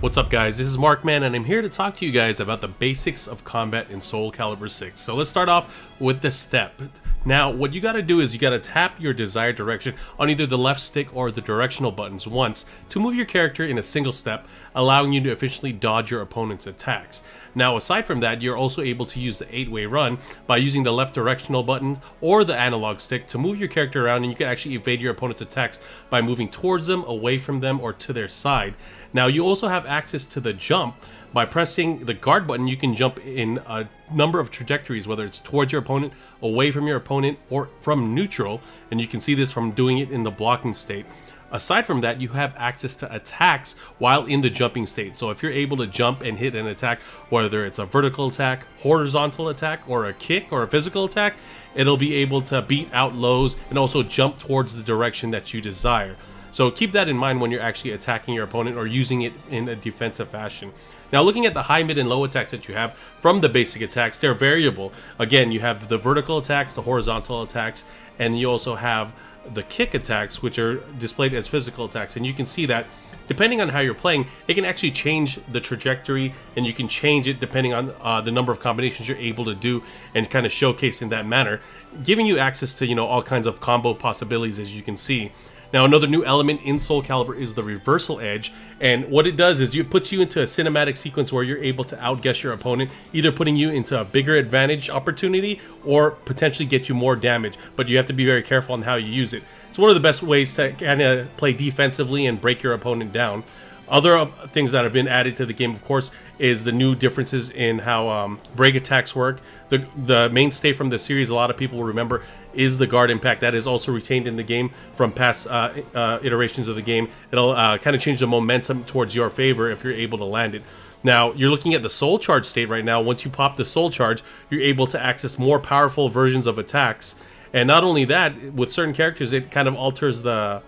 What's up guys, this is Mark Man and I'm here to talk to you guys about the basics of combat in SOULCALIBUR 6. So let's start off with the step. Now what you gotta do is you gotta tap your desired direction on either the left stick or the directional buttons once to move your character in a single step, allowing you to efficiently dodge your opponent's attacks. Now aside from that, you're also able to use the 8-way run by using the left directional button or the analog stick to move your character around, and you can actually evade your opponent's attacks by moving towards them, away from them, or to their side. Now you also have access to the jump. By pressing the guard button, you can jump in a number of trajectories, whether it's towards your opponent, away from your opponent, or from neutral, and you can see this from doing it in the blocking state. Aside from that, you have access to attacks while in the jumping state. So if you're able to jump and hit an attack, whether it's a vertical attack, horizontal attack, or a kick or a physical attack, it'll be able to beat out lows and also jump towards the direction that you desire. So keep that in mind when you're actually attacking your opponent or using it in a defensive fashion. Now looking at the high, mid, and low attacks that you have from the basic attacks, they're variable. Again, you have the vertical attacks, the horizontal attacks, and you also have the kick attacks, which are displayed as physical attacks. And you can see that depending on how you're playing, it can actually change the trajectory, and you can change it depending on the number of combinations you're able to do and kind of showcase in that manner, giving you access to, all kinds of combo possibilities, as you can see. Now another new element in SOULCALIBUR is the reversal edge, and what it does is it puts you into a cinematic sequence where you're able to outguess your opponent, either putting you into a bigger advantage opportunity or potentially get you more damage, but you have to be very careful on how you use it. It's one of the best ways to kind of play defensively and break your opponent down. Other things that have been added to the game, of course, is the new differences in how break attacks work. The mainstay from the series, a lot of people will remember, is the guard impact. That is also retained in the game from past iterations of the game. It'll kind of change the momentum towards your favor if you're able to land it. Now, you're looking at the soul charge state right now. Once you pop the soul charge, you're able to access more powerful versions of attacks. And not only that, with certain characters, it kind of alters the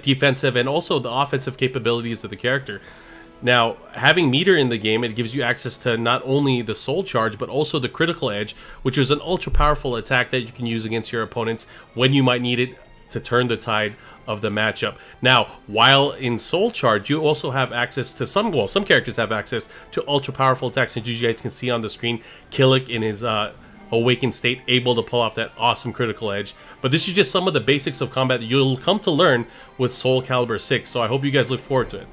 defensive and also the offensive capabilities of the character. Now, having meter in the game, it gives you access to not only the soul charge, but also the critical edge, which is an ultra powerful attack that you can use against your opponents when you might need it to turn the tide of the matchup. Now, while in soul charge, you also have access to some characters have access to ultra powerful attacks, and you guys can see on the screen Kilik in his awakened state, able to pull off that awesome critical edge. But this is just some of the basics of combat that you'll come to learn with SOULCALIBUR 6, so I hope you guys look forward to it.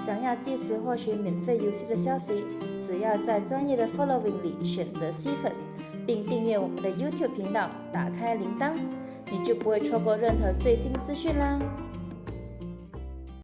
想要即时获取免费游戏的消息，只要在专业的 Following 里选择 CFIRST， 并订阅我们的 YouTube 频道，打开铃铛，你就不会错过任何最新资讯啦。